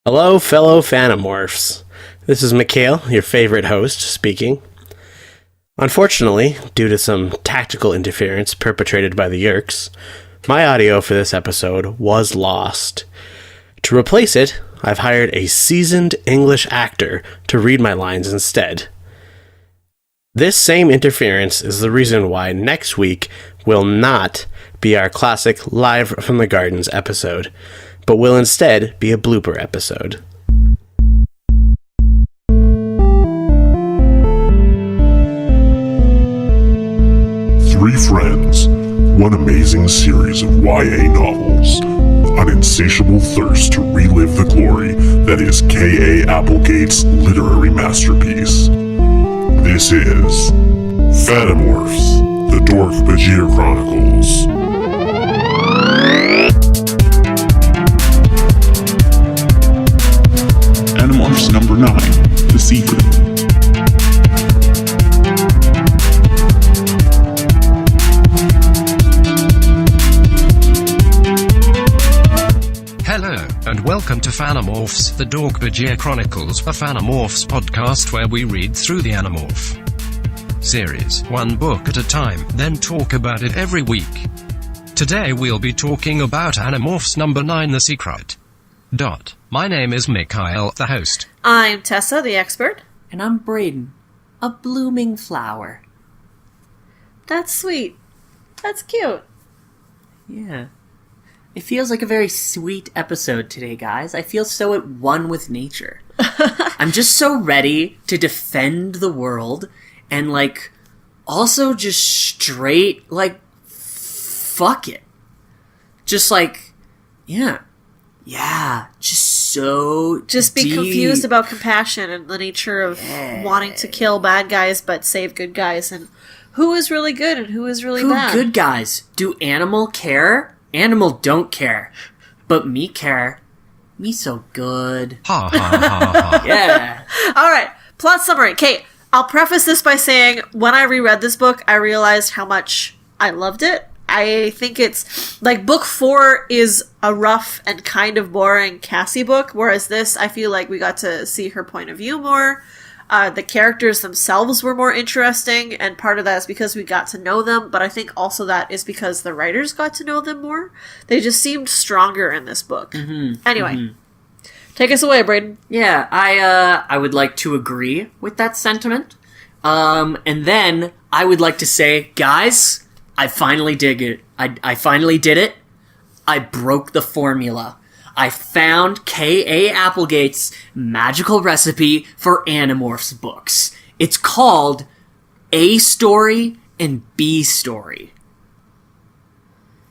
Hello, fellow Animorphs. This is Mikael, your favorite host, speaking. Unfortunately, due to some tactical interference perpetrated by the Yeerks, my audio for this episode was lost. To replace it, I've hired a seasoned English actor to read my lines instead. This same interference is the reason why next week will not be our classic Live from the Gardens episode, but will instead be a blooper episode. Three Friends, one amazing series of YA novels, an insatiable thirst to relive the glory that is K.A. Applegate's literary masterpiece. This is Animorphs, the Dork-Bajir Chronicles. Animorphs number 9, The Secret. Hello, and welcome to Animorphs, the Dork-Bajir Chronicles, a Animorphs podcast where we read through the Animorph series, one book at a time, then talk about it every week. Today we'll be talking about Animorphs number 9, The Secret. My name is Mikael, the host. I'm Tessa, the expert. And I'm Brayden, a blooming flower. That's sweet. That's cute. Yeah. It feels like a very sweet episode today, guys. I feel so at one with nature. I'm just so ready to defend the world and, also just straight, fuck it. Just yeah, just so Just be deep. confused about compassion and the nature of wanting to kill bad guys but save good guys, and who is really good and who is really bad. Who good guys? Do animal care? Animal don't care. But me care. Me so good. Ha ha ha ha. Yeah. Alright, plot summary. Kate, I'll preface this by saying, when I reread this book, I realized how much I loved it. I think it's, book 4 is a rough and kind of boring Cassie book, whereas this, I feel like we got to see her point of view more. The characters themselves were more interesting, and part of that is because we got to know them, but I think also that is because the writers got to know them more. They just seemed stronger in this book. Anyway, take us away, Brayden. Yeah, I would like to agree with that sentiment. And then I would like to say, guys, I finally did it. I finally did it. I broke the formula. I found K.A. Applegate's magical recipe for Animorphs books. It's called A Story and B Story.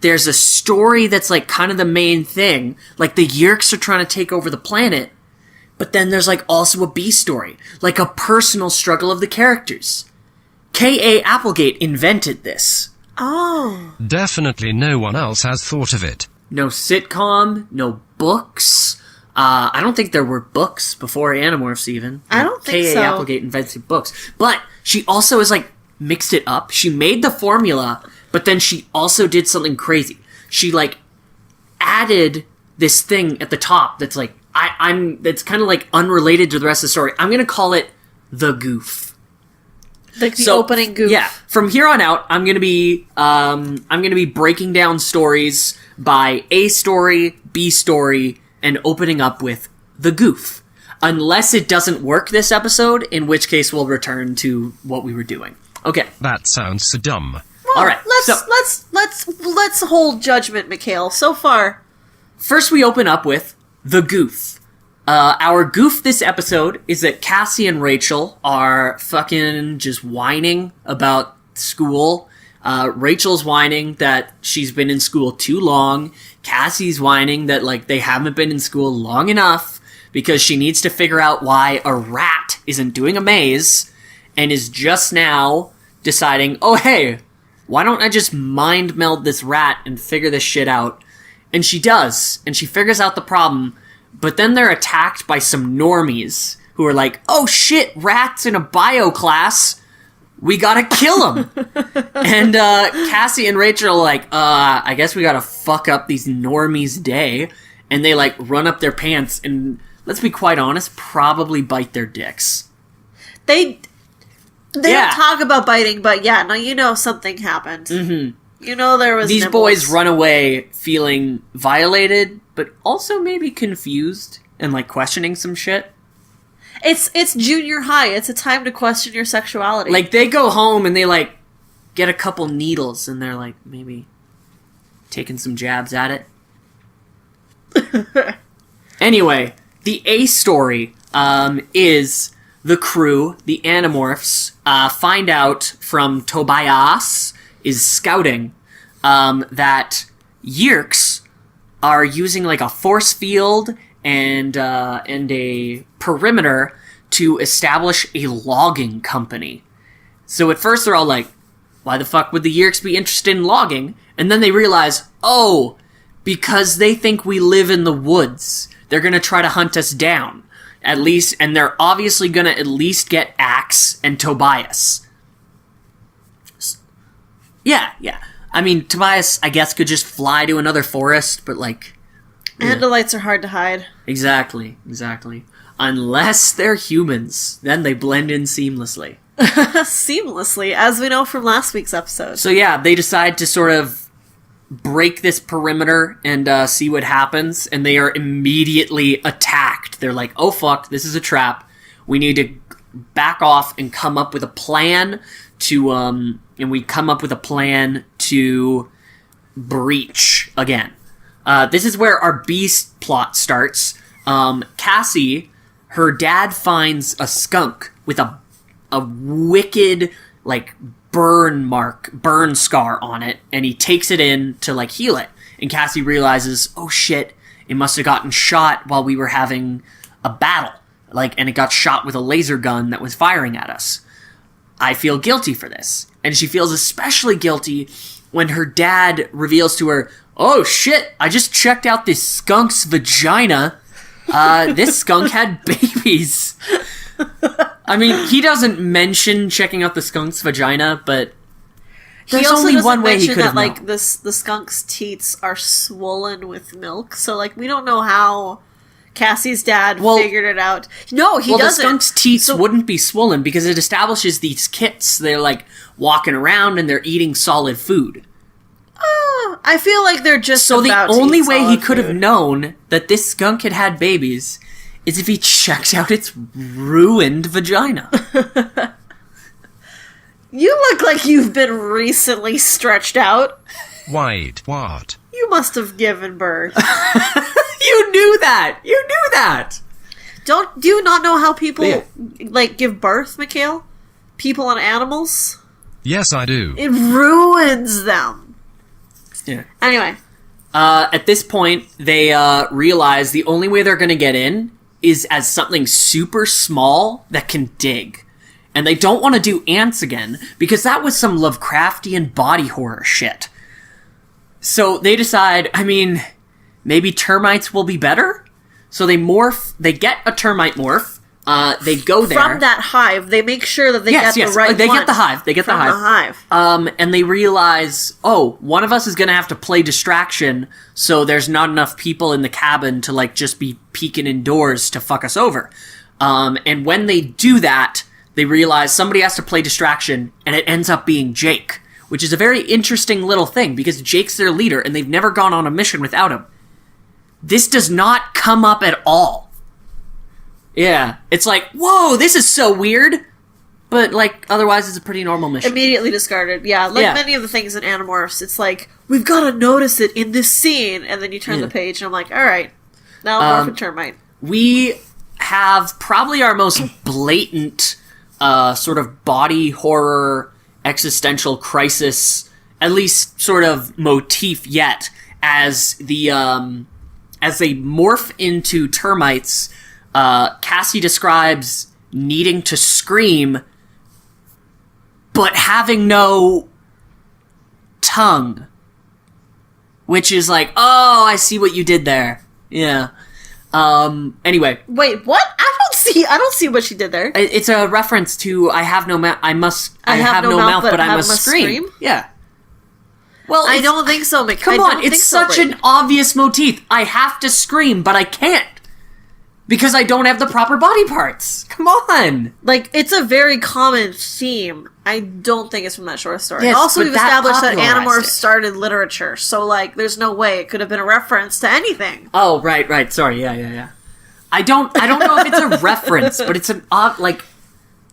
There's a story that's kind of the main thing, the Yeerks are trying to take over the planet, but then there's also a B story, a personal struggle of the characters. K.A. Applegate invented this. Oh. Definitely no one else has thought of it. No sitcom, no books. I don't think there were books before Animorphs even. I don't think K.A. so. Applegate invented books. But she also has mixed it up. She made the formula, but then she also did something crazy. She added this thing at the top that's that's kind of unrelated to the rest of the story. I'm gonna call it the goof. The opening goof. Yeah, from here on out, I'm gonna be breaking down stories by A story, B story, and opening up with the goof. Unless it doesn't work this episode, in which case we'll return to what we were doing. Okay. That sounds so dumb. Well, all right. Let's hold judgment, Mikael. So far, first we open up with the goof. Our goof this episode is that Cassie and Rachel are fucking just whining about school. Rachel's whining that she's been in school too long. Cassie's whining that, they haven't been in school long enough because she needs to figure out why a rat isn't doing a maze and is just now deciding, oh, hey, why don't I just mind meld this rat and figure this shit out? And she does, and she figures out the problem. But then they're attacked by some normies who are like, oh shit, rats in a bio class. We gotta kill them. And Cassie and Rachel are like, I guess we gotta fuck up these normies' day. And they run up their pants and let's be quite honest, probably bite their dicks. They Yeah. don't talk about biting, but yeah, no, you know something happened. Mm-hmm. You know there was These nibbles. boys run away feeling violated, but also maybe confused and, like, questioning some shit. It's junior high. It's a time to question your sexuality. Like, they go home and they, like, get a couple needles and they're, like, maybe taking some jabs at it. Anyway, the A story is the crew, the Animorphs, find out from Tobias is scouting that Yeerks are using, like, a force field and a perimeter to establish a logging company. So at first they're all like, why the fuck would the Yeerks be interested in logging? And then they realize, oh, because they think we live in the woods. They're gonna try to hunt us down. At least, and they're obviously gonna at least get Axe and Tobias. Yeah. I mean, Tobias, I guess, could just fly to another forest, but, like... Andalites are hard to hide. Exactly. Unless they're humans. Then they blend in seamlessly. Seamlessly, as we know from last week's episode. So yeah, they decide to sort of break this perimeter and see what happens, and they are immediately attacked. They're like, oh fuck, this is a trap. We need to back off and come up with a plan to, and we come up with a plan to breach again. This is where our beast plot starts. Cassie, her dad finds a skunk with a wicked, like, burn scar on it, and he takes it in to, like, heal it. And Cassie realizes, oh shit, it must have gotten shot while we were having a battle. Like, and it got shot with a laser gun that was firing at us. I feel guilty for this. And she feels especially guilty when her dad reveals to her, oh shit, I just checked out this skunk's vagina. This skunk had babies. I mean, he doesn't mention checking out the skunk's vagina, but there's only one way he could have known. Like, the skunk's teats are swollen with milk, so, like, we don't know how Cassie's dad figured it out. No, he doesn't. The skunk's teats wouldn't be swollen because it establishes these kits. They're, like, walking around and they're eating solid food. I feel like they're just so about the only way he food. could have known that this skunk had babies is if he checked out its ruined vagina. You look like you've been recently stretched out. Wait, what? You must have given birth. You knew that! Do you not know how people, like, give birth, Mikael? People and animals? Yes, I do. It ruins them. Yeah. Anyway. At this point, they realize the only way they're going to get in is as something super small that can dig. And they don't want to do ants again, because that was some Lovecraftian body horror shit. So they decide, I mean, maybe termites will be better? So they get a termite morph, they go there. From that hive, they make sure that they get the right one. They get the hive. From the hive. And they realize, oh, one of us is going to have to play distraction, so there's not enough people in the cabin to, like, just be peeking indoors to fuck us over. And when they do that, they realize somebody has to play distraction, and it ends up being Jake, which is a very interesting little thing, because Jake's their leader, and they've never gone on a mission without him. This does not come up at all. Yeah, it's like, whoa, this is so weird. But, like, otherwise it's a pretty normal mission. Immediately discarded, yeah. Like many of the things in Animorphs, it's like, we've got to notice it in this scene. And then you turn the page and I'm like, alright, now morph a termite. We have probably our most blatant sort of body horror existential crisis, at least sort of motif yet, as they morph into termites. Cassie describes needing to scream, but having no tongue. Which is like, oh, I see what you did there. Yeah. Anyway. Wait, what? I don't see what she did there. It's a reference to I have no mouth, I have no mouth, but I must scream. Yeah. Well, I don't think so, Mikael. Come on, it's such an obvious motif. I have to scream, but I can't. Because I don't have the proper body parts. Come on. Like, it's a very common theme. I don't think it's from that short story. Yes, Also, but we've that established that popularized Animorphs it. started literature, so, like, there's no way it could have been a reference to anything. Oh, right. Sorry, yeah. I don't know if it's a reference, but it's an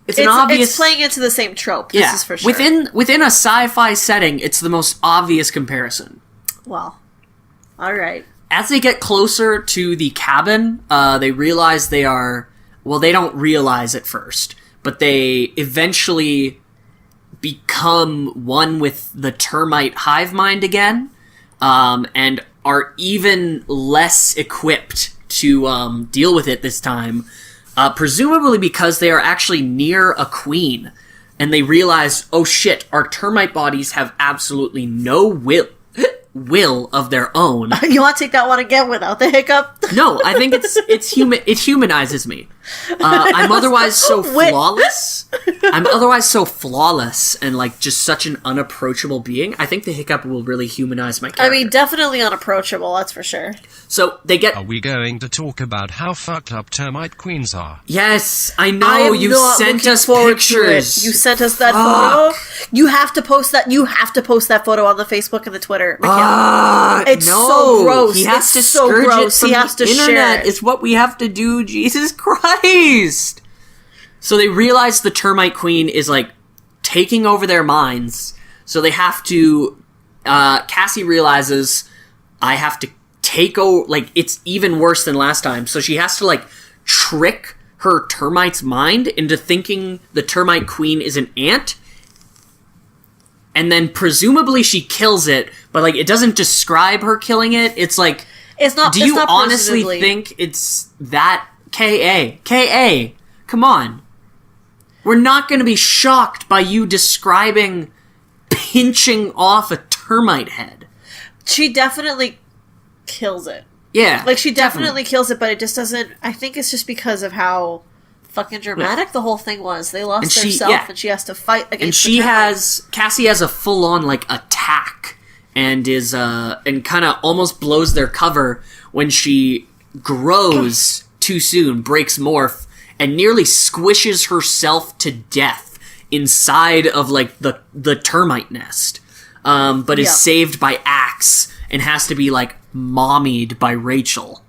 it's an obvious. It's playing into the same trope. This is for sure. Within a sci-fi setting, it's the most obvious comparison. Well, all right. As they get closer to the cabin, they realize they are... Well, they don't realize at first, but they eventually become one with the termite hive mind again, and are even less equipped to deal with it this time, presumably because they are actually near a queen, and they realize, oh shit, our termite bodies have absolutely no will of their own. You want to take that one again without the hiccup? No, I think it humanizes me. I'm otherwise so flawless. I'm otherwise so flawless and like just such an unapproachable being. I think the hiccup will really humanize my character. I mean, definitely unapproachable, that's for sure. So they get... Are we going to talk about how fucked up termite queens are? Yes, I I know, am you not sent looking us forward to pictures. it. You sent us that photo. You have to post that. You have to post that photo on the Facebook and the Twitter. Mikael. It's no, so gross. He has It's to so scourge gross. it from He has the to share internet. it. It's what we have to do. Jesus Christ! So they realize the termite queen is like taking over their minds. So they have to. Cassie realizes I have to take over. Like it's even worse than last time. So she has to like trick her termite's mind into thinking the termite queen is an ant. And then presumably she kills it, but like it doesn't describe her killing it. It's like, It's not. do it's you not honestly presumably. think it's that KA? Come on. We're not going to be shocked by you describing pinching off a termite head. She definitely kills it. Yeah. Like, she definitely kills it, but it just doesn't... I think it's just because of how fucking dramatic the whole thing was. They lost And she- their self, yeah. and she has to fight against And she the termite. has... Cassie has a full-on, like, attack and is, and kind of almost blows their cover when she grows too soon, breaks morph, and nearly squishes herself to death inside of, like, the termite nest. But is Yeah. saved by Axe and has to be, like, mommied by Rachel.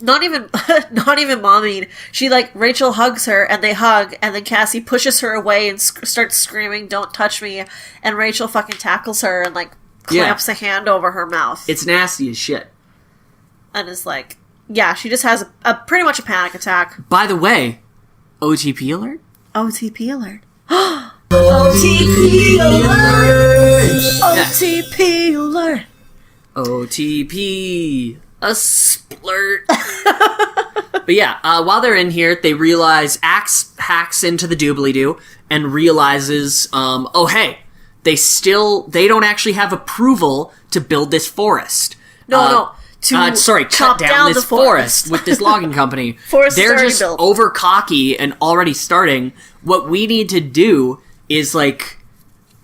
Not even mommied. She, like, Rachel hugs her, and they hug, and then Cassie pushes her away and starts screaming, "Don't touch me," and Rachel fucking tackles her and, like, clamps a hand over her mouth. It's nasty as shit. And is like, yeah, she just has a pretty much a panic attack. By the way, OTP alert? OTP alert. OTP alert! OTP alert! OTP, a splurt. But yeah, while they're in here, they realize Axe hacks into the doobly-doo and realizes, oh hey, they don't actually have approval to build this forest. No. To cut chop down this the forest. with this logging company. Forest is They're already just built. over cocky and already starting. What we need to do is like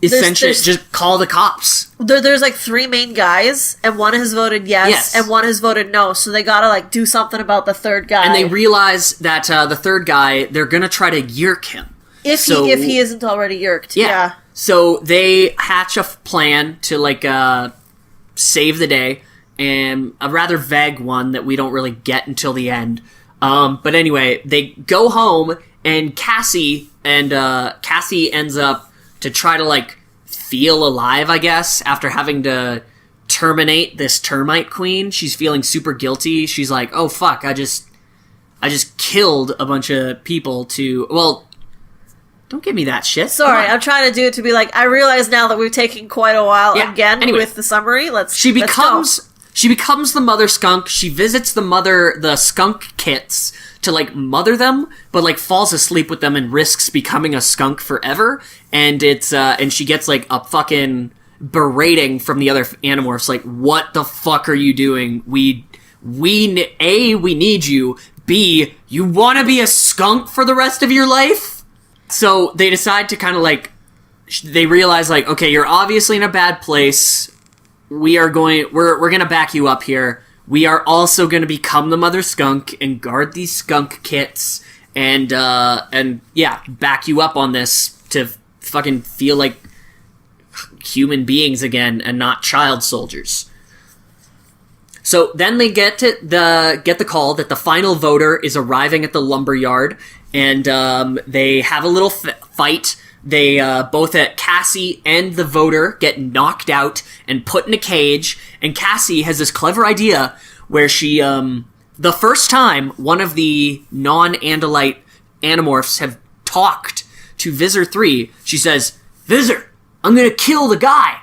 essentially there's- just call the cops. There's like three main guys, and one has voted yes, and one has voted no, so they gotta like do something about the third guy. And they realize that the third guy, they're gonna try to yerk him. if he isn't already yerked. Yeah. So they hatch a plan to like save the day, and a rather vague one that we don't really get until the end. But anyway, they go home, and Cassie ends up to try to like feel alive, I guess, after having to terminate this termite queen. She's feeling super guilty. She's like, oh fuck, I just killed a bunch of people to, well, don't give me that shit. Sorry, Come on. I'm trying to do it to be like, I realize now that we've taken quite a while again anyway. with the summary. She let's go. becomes the mother skunk. She visits the skunk kits to like mother them, but like falls asleep with them and risks becoming a skunk forever. And it's and she gets like a fucking berating from the other Animorphs, like, what the fuck are you doing? We need you. B, you want to be a skunk for the rest of your life? So they decide to kind of like, they realize like, okay, you're obviously in a bad place. We're gonna back you up here. we are also going to become the mother skunk and guard these skunk kits and back you up on this to fucking feel like human beings again and not child soldiers. So then they get the call that the final voter is arriving at the lumberyard, and they have a little fight. They both Cassie and the voter get knocked out and put in a cage, and Cassie has this clever idea where she the first time one of the non-Andalite Animorphs have talked to Visser 3, she says, "Visser, I'm gonna kill the guy."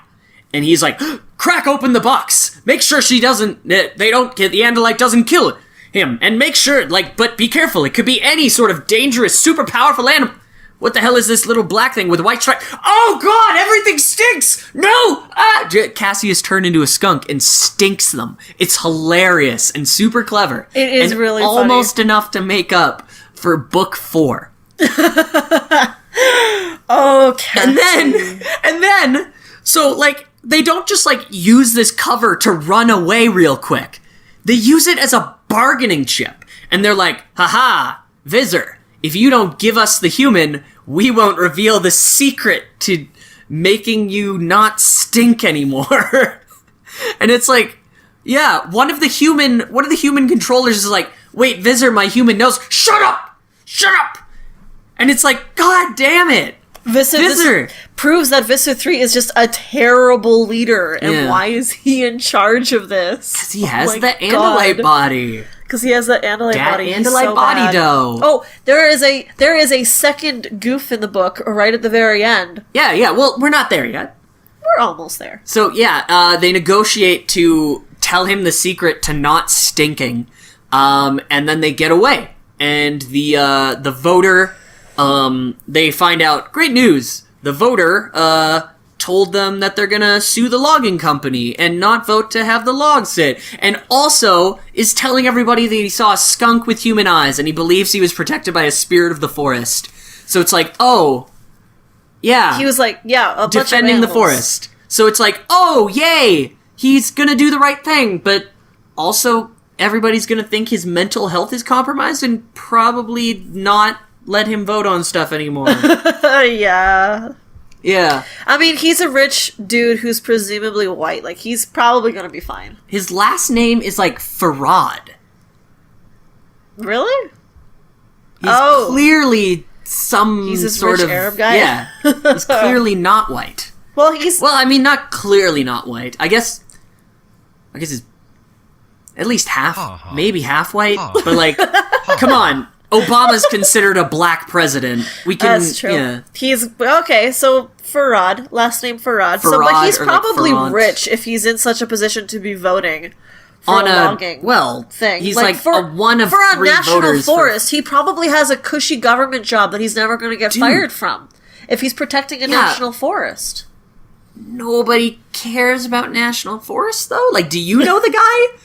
And he's like, "Crack open the box. Make sure the Andalite doesn't kill him. And make sure, but be careful. It could be any sort of dangerous, super powerful animal. What the hell is this little black thing with a white stripe? Oh god, everything stinks! No! Cassie is turned into a skunk and stinks them. It's hilarious and super clever. It is and really almost funny. enough to make up for book 4. Oh, Cassie. And then, so, they don't just, use this cover to run away real quick. They use it as a bargaining chip. And they're like, haha, Visser, if you don't give us the human, we won't reveal the secret to making you not stink anymore. And it's like, yeah, one of the human controllers is like, wait, Visser, my human knows. Shut up! And it's like, god damn it! Visser. This proves that Visser 3 is just a terrible leader, and why is he in charge of this? Because he has the Andalite body. Because he has the Andalite body. Andalite body dough. Oh, there is a second goof in the book right at the very end. Yeah. Well, we're not there yet. We're almost there. So they negotiate to tell him the secret to not stinking, and then they get away. And the voter, they find out, great news, the voter told them that they're gonna sue the logging company and not vote to have the logs hit, and also is telling everybody that he saw a skunk with human eyes and he believes he was protected by a spirit of the forest. So it's like, oh, yeah. He was like, yeah, defending the forest. So it's like, oh, yay! He's gonna do the right thing, but also everybody's gonna think his mental health is compromised and probably not let him vote on stuff anymore. Yeah. Yeah. I mean, he's a rich dude who's presumably white. He's probably gonna be fine. His last name is Farad. Really? He's clearly he's this sort rich of Arab guy? Yeah. He's clearly not white. Well, not clearly not white. I guess he's at least half, maybe half white. But come on. Obama's considered a black president. We can. That's true. Yeah. He's okay. So Farad, last name Farad. So, but he's probably rich if he's in such a position to be voting for on a logging thing. He's a one of 3 for a national voters forest. He probably has a cushy government job that he's never going to get fired from if he's protecting a national forest. Nobody cares about national forests, though. Do you know the guy?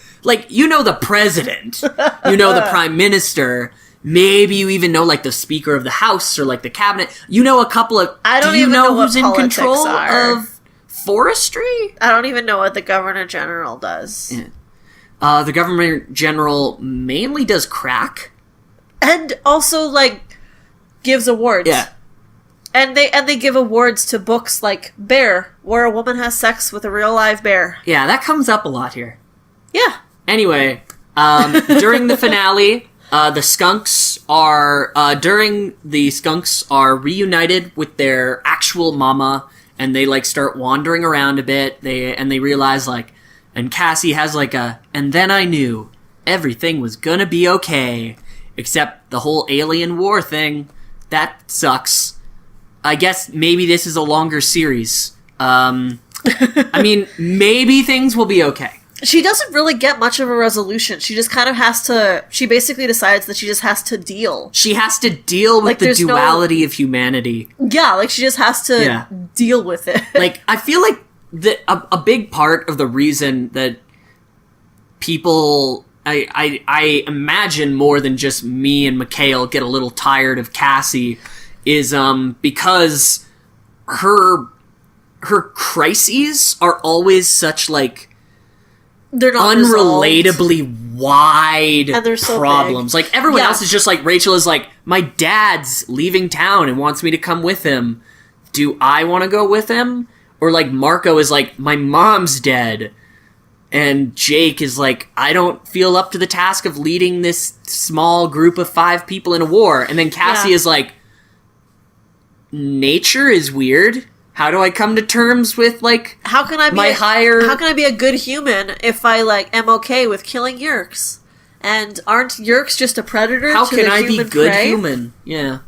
You know the president. You know the prime minister. Maybe you even know the Speaker of the House or the cabinet. You know a couple of. I don't even know who's what in control are. of forestry. I don't even know what the Governor General does. Yeah. The Governor General mainly does crack, and also gives awards. Yeah. And they give awards to books like Bear, where a woman has sex with a real live bear. Yeah, that comes up a lot here. Yeah. Anyway, during the finale. The skunks are reunited with their actual mama, and they start wandering around a bit. They realize and Cassie has and then I knew everything was gonna be okay, except the whole alien war thing. That sucks. I guess maybe this is a longer series. I mean, maybe things will be okay. She doesn't really get much of a resolution. She just kind of has to... She basically decides that she just has to deal. She has to deal with the duality of humanity. Yeah, she just has to deal with it. I feel a big part of the reason that people... I imagine more than just me and Mikael get a little tired of Cassie is because her crises are always such they're not unrelatably wide and they're so problems. big. Like, everyone else is just like, Rachel is like, my dad's leaving town and wants me to come with him. Do I want to go with him? Or like, Marco is like, my mom's dead. And Jake is like, I don't feel up to the task of leading this small group of 5 people in a war. And then Cassie is like, nature is weird. How do I come to terms with, like, how can I be a good human if I, like, am okay with killing Yeerks? And aren't Yeerks just a predator how to can the I human be good prey? human? Yeah.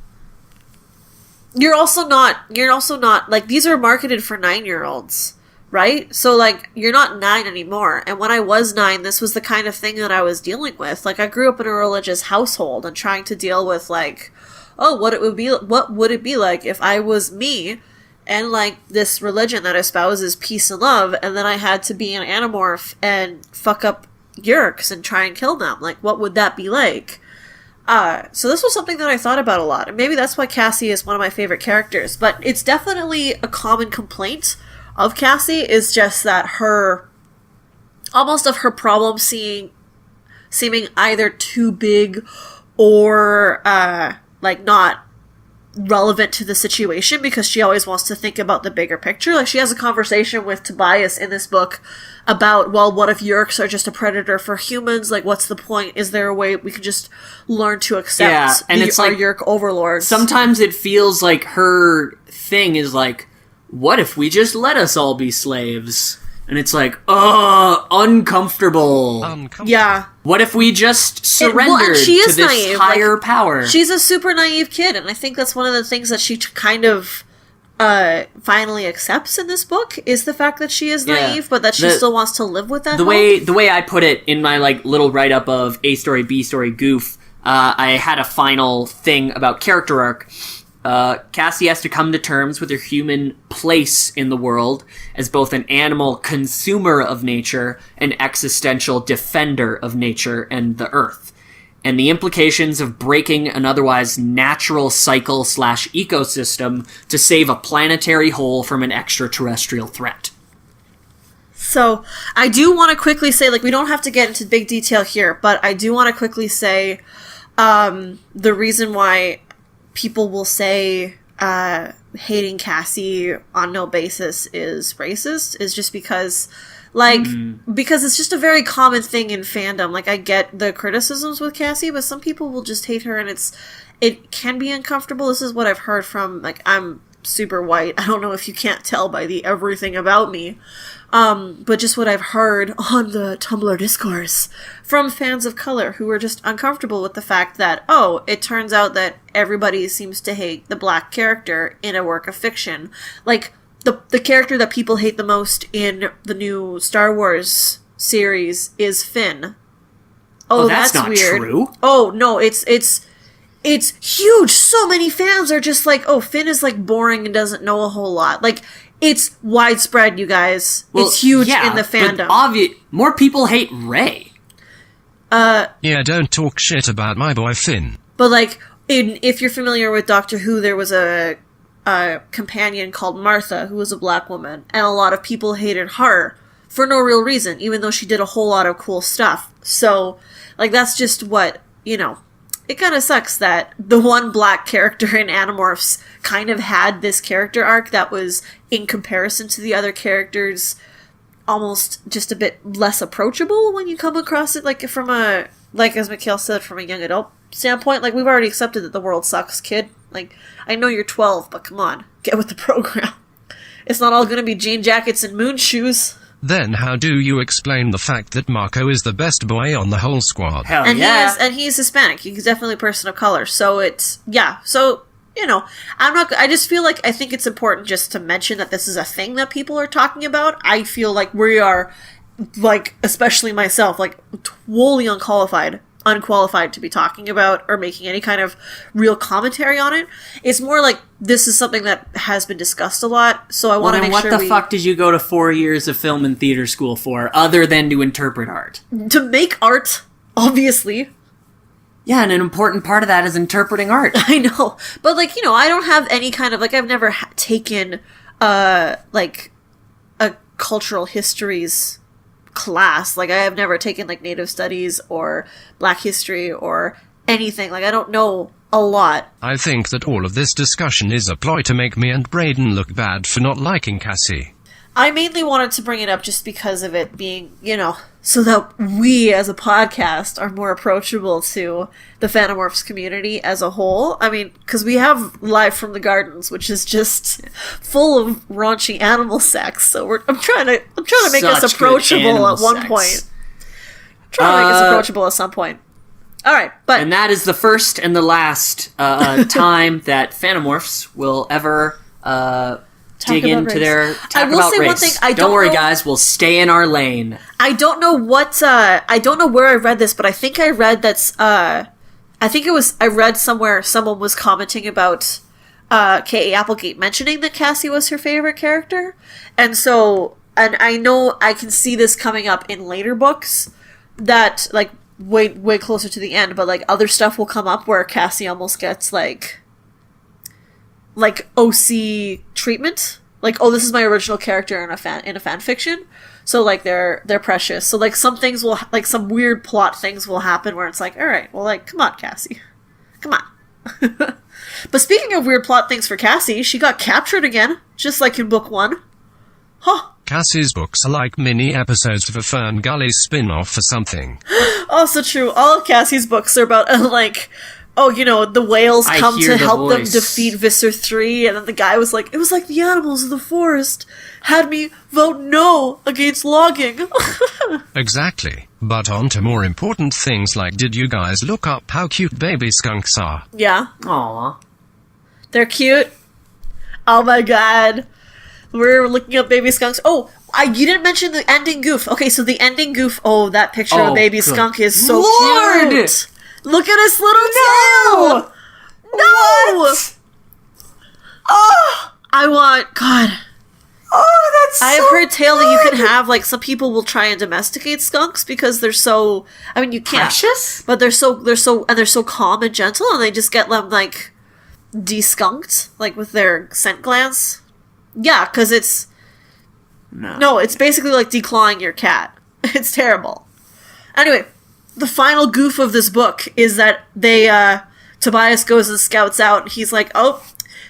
You're also not, like, these are marketed for 9-year-olds, right? So, like, you're not 9 anymore. And when I was 9, this was the kind of thing that I was dealing with. Like, I grew up in a religious household and trying to deal with, like, what would it be like if I was me and, like, this religion that espouses peace and love, and then I had to be an Animorph and fuck up Yeerks and try and kill them? Like, what would that be like? So this was something that I thought about a lot, and maybe that's why Cassie is one of my favorite characters. But it's definitely a common complaint of Cassie is just that her problem seeming either too big or like not relevant to the situation, because she always wants to think about the bigger picture. Like, she has a conversation with Tobias in this book about, well, what if Yeerks are just a predator for humans? Like, what's the point? Is there a way we could just learn to accept and it's our like, Yeerk overlords? Sometimes it feels like her thing is like, what if we just let us all be slaves? And it's like, uncomfortable. Yeah. What if we just surrendered she is to this naive. higher power? She's a super naive kid, and I think that's one of the things that she kind of finally accepts in this book, is the fact that she is naive, but that she still wants to live with that. The way I put it in my, like, little write-up of A Story, B Story, Goof, I had a final thing about character arc. Cassie has to come to terms with her human place in the world as both an animal consumer of nature, an existential defender of nature and the earth, and the implications of breaking an otherwise natural cycle / ecosystem to save a planetary whole from an extraterrestrial threat. So, I do want to quickly say, like, we don't have to get into big detail here, but I do want to quickly say the reason why people will say hating Cassie on no basis is racist is just because, like, because it's just a very common thing in fandom. Like, I get the criticisms with Cassie, but some people will just hate her, and it can be uncomfortable. This is what I've heard from, like, I'm super white. I don't know if you can't tell by the everything about me. But just what I've heard on the Tumblr discourse from fans of color who are just uncomfortable with the fact that, it turns out that everybody seems to hate the black character in a work of fiction. Like, the character that people hate the most in the new Star Wars series is Finn. Oh, that's not weird. True. Oh, no, it's huge. So many fans are just like, Finn is, like, boring and doesn't know a whole lot. Like, it's widespread, you guys. Well, it's huge in the fandom. But more people hate Rey. Yeah, don't talk shit about my boy Finn. But, like, if you're familiar with Doctor Who, there was a companion called Martha, who was a black woman, and a lot of people hated her for no real reason, even though she did a whole lot of cool stuff. So, like, that's just what, it kind of sucks that the one black character in Animorphs kind of had this character arc that was, in comparison to the other characters, almost just a bit less approachable when you come across it, like, from a, like, as Mikael said, from a young adult standpoint. Like, we've already accepted that the world sucks, kid. Like, I know you're 12, but come on, get with the program. It's not all gonna be jean jackets and moon shoes. Then how do you explain the fact that Marco is the best boy on the whole squad? Hell and yeah. He's Hispanic. He's definitely a person of color. So it's, so, I just feel like I think it's important just to mention that this is a thing that people are talking about. I feel like we are, like, especially myself, like, totally unqualified to be talking about or making any kind of real commentary on it. It's more like this is something that has been discussed a lot, so I want to make sure what the fuck did you go to 4 years of film and theater school for, other than to interpret art? To make art, obviously. Yeah, and an important part of that is interpreting art. I know. But, like, I don't have any kind of, like, I've never taken, like, a cultural histories class. Like, I have never taken, like, Native Studies or Black History or anything. Like, I don't know a lot. I think that all of this discussion is a ploy to make me and Brayden look bad for not liking Cassie. I mainly wanted to bring it up just because of it being, you know, so that we as a podcast are more approachable to the Animorphs community as a whole. I mean, because we have Live from the Gardens, which is just full of raunchy animal sex. So I'm trying to make us Such approachable at one sex. point. Trying to make us approachable at some point. All right, but And that is the first and the last time that Animorphs will ever dig about into race. their I will about say race. one thing, I don't don't worry, know- guys. We'll stay in our lane. I don't know what, I don't know where I read this, but I think I read I read somewhere someone was commenting about K.A. Applegate mentioning that Cassie was her favorite character. And I know I can see this coming up in later books that, like, way closer to the end, but, like, other stuff will come up where Cassie almost gets, like OC treatment. Like, oh, this is my original character in a fan fiction. So, like, they're precious. So, like, some things will, like, some weird plot things will happen where it's like, all right, well, like, come on, Cassie. Come on. But speaking of weird plot things for Cassie, she got captured again, just like in book 1. Huh. Cassie's books are like mini episodes of a Fern Gully spin-off or something. Also true. All of Cassie's books are about, like, oh, you know, the whales I come hear to the help them voice. defeat Visser 3, and then the guy was like, it was like the animals of the forest had me vote no against logging. Exactly. But on to more important things like, did you guys look up how cute baby skunks are? Yeah, Aw. they're cute. Oh my god. We're looking up baby skunks. Oh, you didn't mention the ending goof. Okay, so the ending goof, that picture of Oh, baby good skunk is so Lord! cute. Look at his little tail! No! What? God. Oh, that's I have heard tale that you can have, like, some people will try and domesticate skunks because they're so, I mean, you can't. precious. But they're so calm and gentle, and they just get them, like, de-skunked, like, with their scent glands. Yeah, because it's... No, it's basically like declawing your cat. It's terrible. Anyway, the final goof of this book is that Tobias goes and scouts out, and he's like,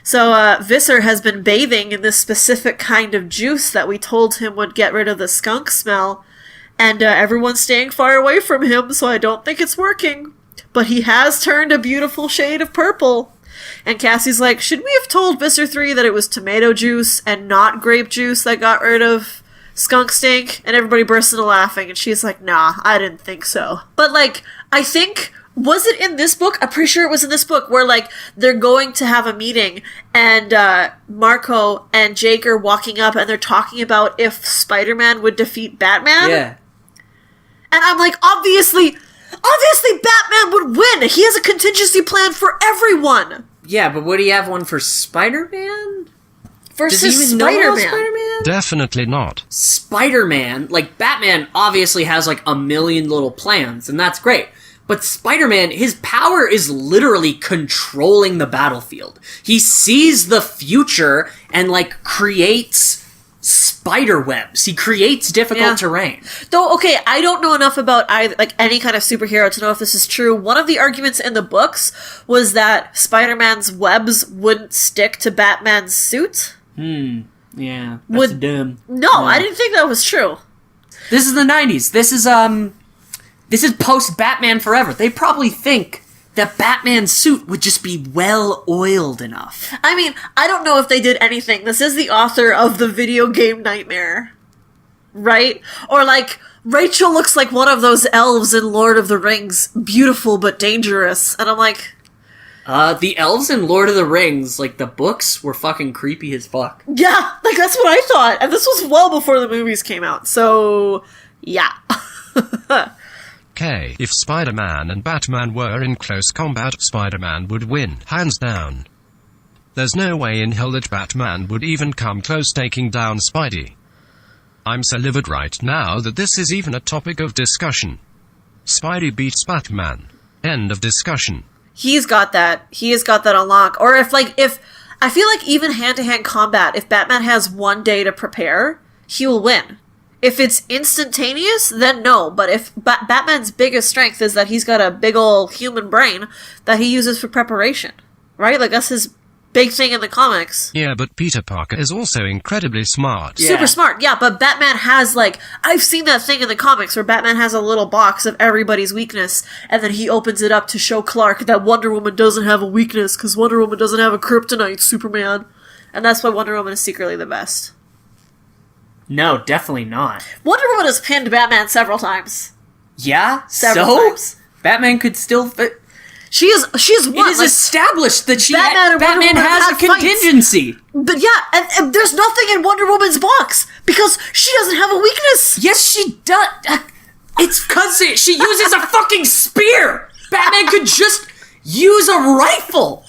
so Visser has been bathing in this specific kind of juice that we told him would get rid of the skunk smell, and everyone's staying far away from him, so I don't think it's working. But he has turned a beautiful shade of purple. And Cassie's like, should we have told Visser 3 that it was tomato juice and not grape juice that got rid of skunk stink? And everybody bursts into laughing, and she's like, nah, I didn't think so. But, like, I think, was it in this book? I'm pretty sure it was in this book, where, like, they're going to have a meeting, and Marco and Jake are walking up, and they're talking about if Spider-Man would defeat Batman. Yeah. And I'm like, obviously Batman would win! He has a contingency plan for everyone! Yeah, but would he have one for Spider-Man? Versus Does he even know about Spider-Man. Spider-Man? Definitely not. Spider-Man, like, Batman obviously has, like, a million little plans, and that's great. But Spider-Man, his power is literally controlling the battlefield. He sees the future and, like, creates spider webs. He creates difficult terrain. Though, okay, I don't know enough about any kind of superhero to know if this is true. One of the arguments in the books was that Spider-Man's webs wouldn't stick to Batman's suit. Yeah, that's dumb. No, I didn't think that was true. This is the 90s. This is post-Batman Forever. They probably think that Batman's suit would just be well-oiled enough. I mean, I don't know if they did anything. This is the author of the video game Nightmare. Right? Or, like, Rachel looks like one of those elves in Lord of the Rings, beautiful but dangerous. And I'm like... The elves in Lord of the Rings, like, the books were fucking creepy as fuck. Yeah, like, that's what I thought. And this was well before the movies came out. So, yeah. Okay, if Spider-Man and Batman were in close combat, Spider-Man would win, hands down. There's no way in hell that Batman would even come close taking down Spidey. I'm so livid right now that this is even a topic of discussion. Spidey beats Batman. End of discussion. He's got that. He has got that on lock. Or if I feel like even hand-to-hand combat, if Batman has one day to prepare, he will win. If it's instantaneous, then no. But if Batman's biggest strength is that he's got a big ol' human brain that he uses for preparation, right? Like, that's his big thing in the comics. Yeah, but Peter Parker is also incredibly smart. Yeah. Super smart, yeah, but Batman has, like, I've seen that thing in the comics where Batman has a little box of everybody's weakness, and then he opens it up to show Clark that Wonder Woman doesn't have a weakness, because Wonder Woman doesn't have a kryptonite, Superman. And that's why Wonder Woman is secretly the best. No, definitely not. Wonder Woman has pinned Batman several times. Yeah? Several times. Batman could still... She is what? It is established that Batman has a contingency. Fights. But yeah, and there's nothing in Wonder Woman's box because she doesn't have a weakness. Yes, she does. It's because she uses a fucking spear. Batman could just use a rifle.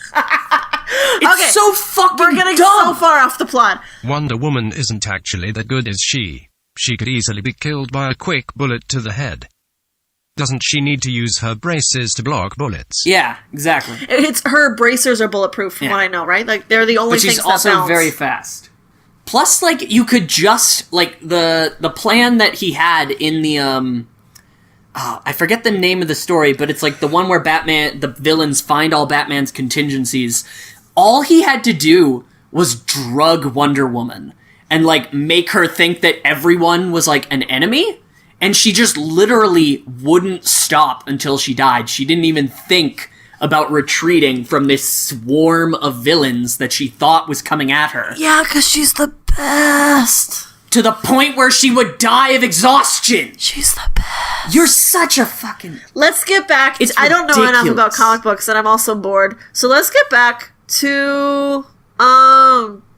It's so fucking We're getting dumb. so far off the plot. Wonder Woman isn't actually that good, is she? She could easily be killed by a quick bullet to the head. Doesn't she need to use her braces to block bullets? Yeah, exactly. It's her bracers are bulletproof, from what I know, right? Like they're the only But things she's that also balance. very fast. Plus, like, you could just, like, the plan that he had in the, I forget the name of the story, but it's like the one where the villains find all Batman's contingencies. All he had to do was drug Wonder Woman and, like, make her think that everyone was, like, an enemy. And she just literally wouldn't stop until she died. She didn't even think about retreating from this swarm of villains that she thought was coming at her. Yeah, because she's the best. To the point where she would die of exhaustion. She's the best. You're such a fucking... Let's get back. It's I don't know enough ridiculous. about comic books, and I'm also bored. So let's get back to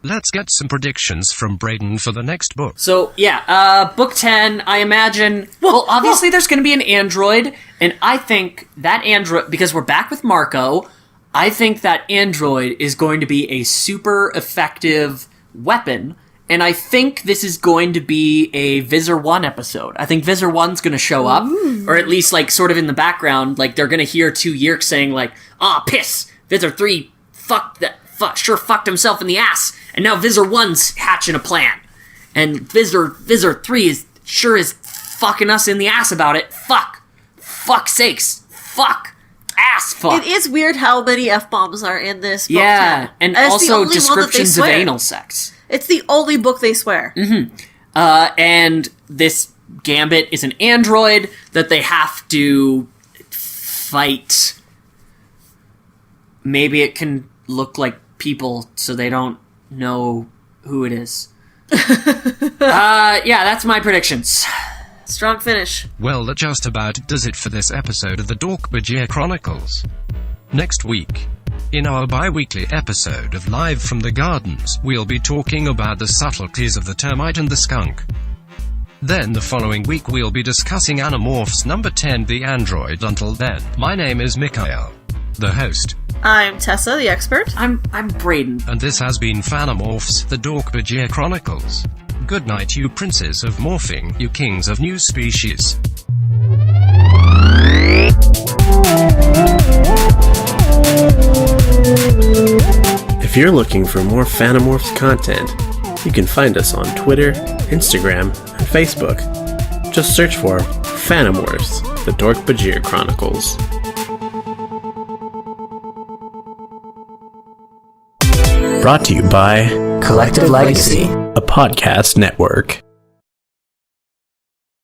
Let's get some predictions from Brayden for the next book. So, yeah, book 10, I imagine... Well, obviously there's going to be an android, and I think that android... Because we're back with Marco, I think that android is going to be a super effective weapon, and I think this is going to be a Visor 1 episode. I think Visor 1's going to show up, or at least, like, sort of in the background, like, they're going to hear two Yeerks saying, like, piss, Visor 3 sure fucked himself in the ass, and now Visor 1's hatching a plan. And Visor 3 is fucking us in the ass about it. Fuck sakes. Fuck. Ass fuck. It is weird how many F-bombs are in this book. Yeah, 10. and it's the also only one that they descriptions of swear. anal sex. It's the only book they swear. Mm-hmm. And this Gambit is an android that they have to fight. Maybe it can look like people so they don't know who it is. Yeah, that's my predictions. Strong finish. Well, that just about does it for this episode of the Dork-Bajir Chronicles. Next week, in our bi-weekly episode of Live from the Gardens, we'll be talking about the subtleties of the termite and the skunk. Then the following week we'll be discussing Animorphs number 10, the android. Until then, my name is Mikael, the host. I'm Tessa, the expert. I'm Brayden. And this has been Fanimorphs, the Dork-Bajir Chronicles. Good night, you princes of morphing, you kings of new species. If you're looking for more Fanimorphs content, you can find us on Twitter, Instagram, and Facebook. Just search for Fanimorphs, the Dork-Bajir Chronicles. Brought to you by Collective Legacy. a podcast network.